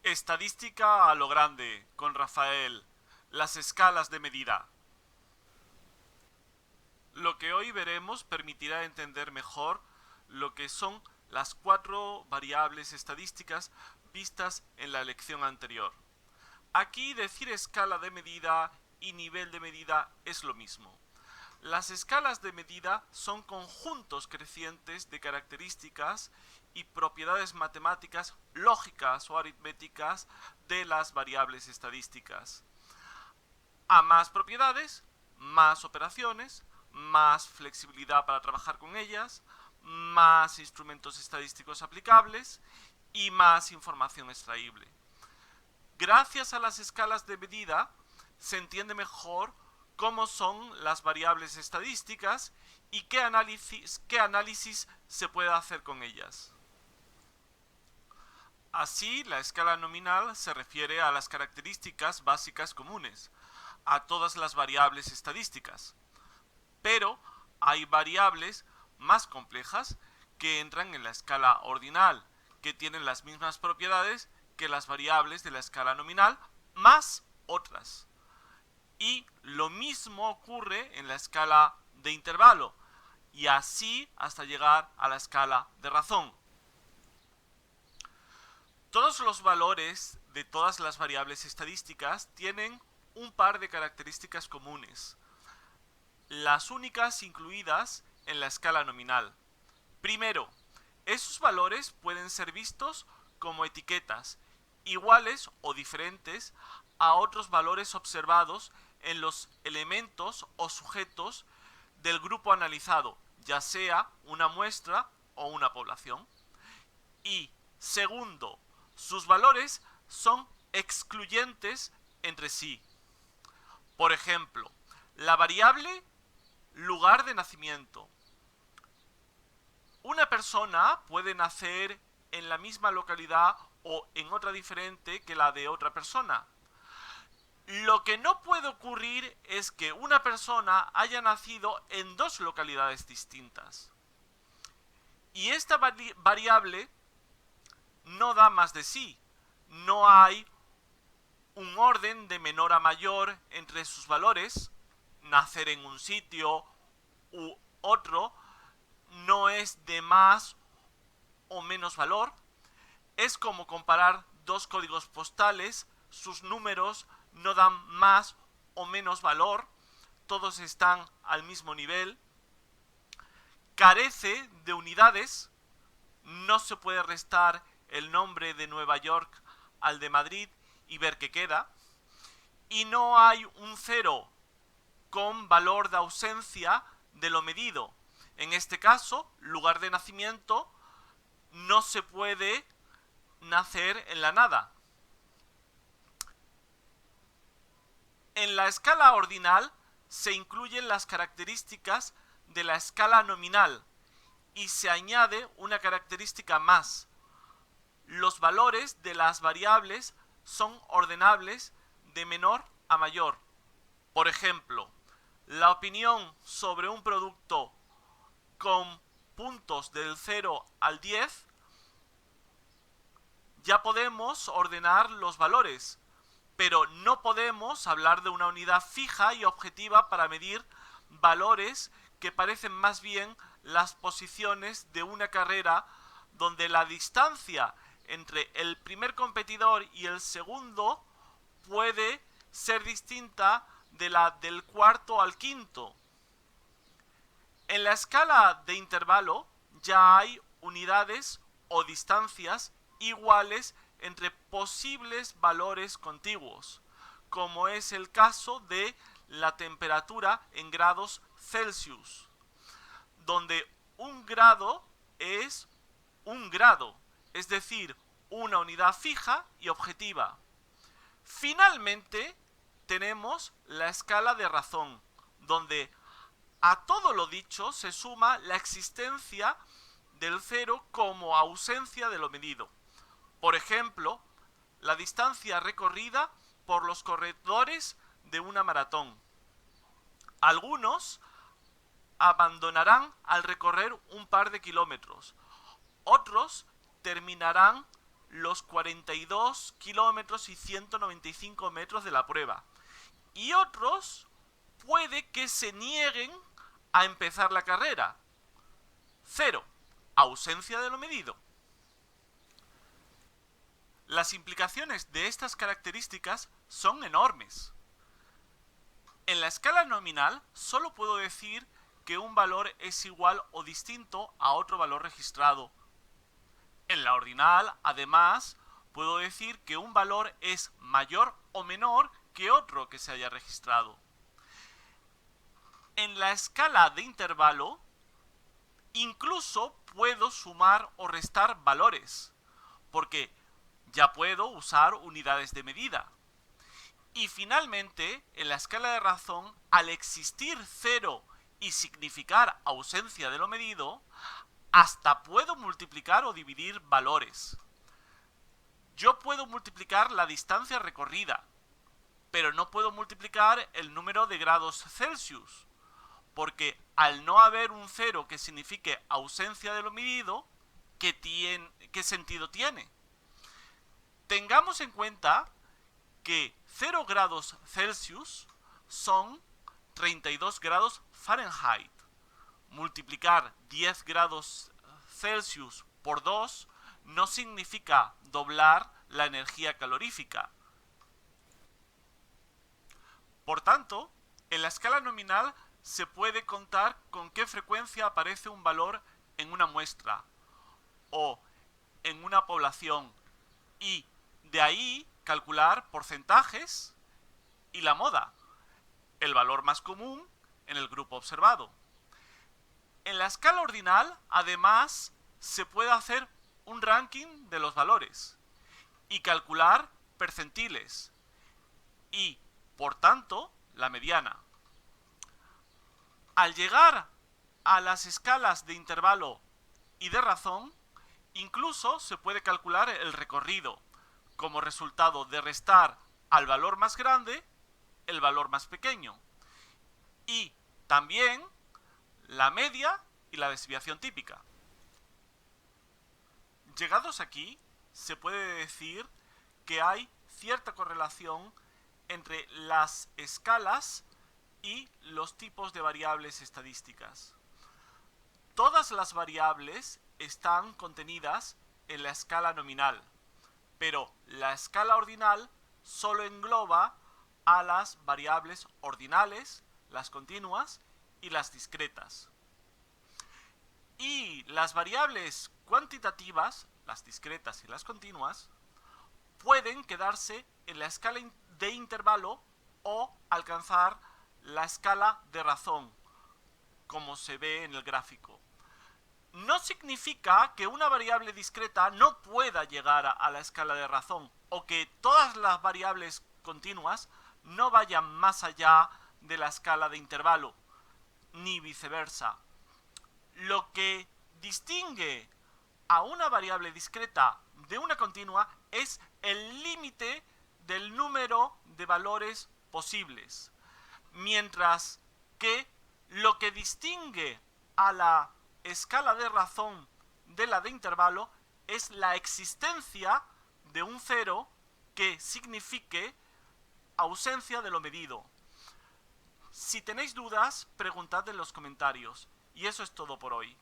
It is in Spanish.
Estadística a lo grande, con Rafael. Las escalas de medida. Lo que hoy veremos permitirá entender mejor lo que son las 4 variables estadísticas vistas en la lección anterior. Aquí decir escala de medida y nivel de medida es lo mismo. Las escalas de medida son conjuntos crecientes de características y propiedades matemáticas, lógicas o aritméticas de las variables estadísticas. A más propiedades, más operaciones, más flexibilidad para trabajar con ellas, más instrumentos estadísticos aplicables y más información extraíble. Gracias a las escalas de medida se entiende mejor cómo son las variables estadísticas y qué análisis se puede hacer con ellas. Así, la escala nominal se refiere a las características básicas comunes a todas las variables estadísticas, pero hay variables más complejas que entran en la escala ordinal, que tienen las mismas propiedades que las variables de la escala nominal, más otras. Y lo mismo ocurre en la escala de intervalo, y así hasta llegar a la escala de razón. Todos los valores de todas las variables estadísticas tienen un par de características comunes, las únicas incluidas en la escala nominal. Primero, esos valores pueden ser vistos como etiquetas, iguales o diferentes a otros valores observados en los elementos o sujetos del grupo analizado, ya sea una muestra o una población. Y segundo, sus valores son excluyentes entre sí. Por ejemplo, la variable lugar de nacimiento. Una persona puede nacer en la misma localidad o en otra diferente que la de otra persona. Lo que no puede ocurrir es que una persona haya nacido en dos localidades distintas. Y esta variable no da más de sí. No hay un orden de menor a mayor entre sus valores. Nacer en un sitio u otro no es de más o menos valor. Es como comparar dos códigos postales, sus números no dan más o menos valor, todos están al mismo nivel. Carece de unidades, no se puede restar el nombre de Nueva York al de Madrid y ver qué queda. Y no hay un cero con valor de ausencia de lo medido. En este caso, lugar de nacimiento, no se puede nacer en la nada. En la escala ordinal se incluyen las características de la escala nominal y se añade una característica más. Los valores de las variables son ordenables de menor a mayor. Por ejemplo, la opinión sobre un producto con puntos del 0 al 10, ya podemos ordenar los valores, pero no podemos hablar de una unidad fija y objetiva para medir valores que parecen más bien las posiciones de una carrera donde la distancia entre el primer competidor y el segundo puede ser distinta de la del cuarto al quinto. En la escala de intervalo ya hay unidades o distancias iguales entre posibles valores contiguos, como es el caso de la temperatura en grados Celsius, donde un grado es un grado, es decir, una unidad fija y objetiva. Finalmente, tenemos la escala de razón, donde a todo lo dicho se suma la existencia del cero como ausencia de lo medido. Por ejemplo, la distancia recorrida por los corredores de una maratón. Algunos abandonarán al recorrer un par de kilómetros. Otros terminarán los 42 kilómetros y 195 metros de la prueba. Y otros puede que se nieguen a empezar la carrera. 0. Ausencia de lo medido. Las implicaciones de estas características son enormes. En la escala nominal solo puedo decir que un valor es igual o distinto a otro valor registrado. En la ordinal, además, puedo decir que un valor es mayor o menor que otro que se haya registrado. En la escala de intervalo, incluso puedo sumar o restar valores, porque ya puedo usar unidades de medida. Y finalmente, en la escala de razón, al existir 0 y significar ausencia de lo medido, hasta puedo multiplicar o dividir valores. Yo puedo multiplicar la distancia recorrida, pero no puedo multiplicar el número de grados Celsius, porque al no haber un 0 que signifique ausencia de lo medido, ¿qué sentido tiene? Tengamos en cuenta que 0 grados Celsius son 32 grados Fahrenheit. Multiplicar 10 grados Celsius por 2 no significa doblar la energía calorífica. Por tanto, en la escala nominal se puede contar con qué frecuencia aparece un valor en una muestra o en una población y de ahí calcular porcentajes y la moda, el valor más común en el grupo observado. En la escala ordinal, además, se puede hacer un ranking de los valores y calcular percentiles y, por tanto, la mediana. Al llegar a las escalas de intervalo y de razón, incluso se puede calcular el recorrido como resultado de restar al valor más grande el valor más pequeño. Y también la media y la desviación típica. Llegados aquí, se puede decir que hay cierta correlación entre las escalas y los tipos de variables estadísticas. Todas las variables están contenidas en la escala nominal, pero la escala ordinal solo engloba a las variables ordinales, las continuas y las discretas. Y las variables cuantitativas, las discretas y las continuas, pueden quedarse en la escala de intervalo o alcanzar la escala de razón, como se ve en el gráfico. No significa que una variable discreta no pueda llegar a la escala de razón o que todas las variables continuas no vayan más allá de la escala de intervalo, ni viceversa. Lo que distingue a una variable discreta de una continua es el límite del número de valores posibles, mientras que lo que distingue a la escala de razón de la de intervalo es la existencia de un 0 que signifique ausencia de lo medido. Si tenéis dudas, preguntad en los comentarios. Y eso es todo por hoy.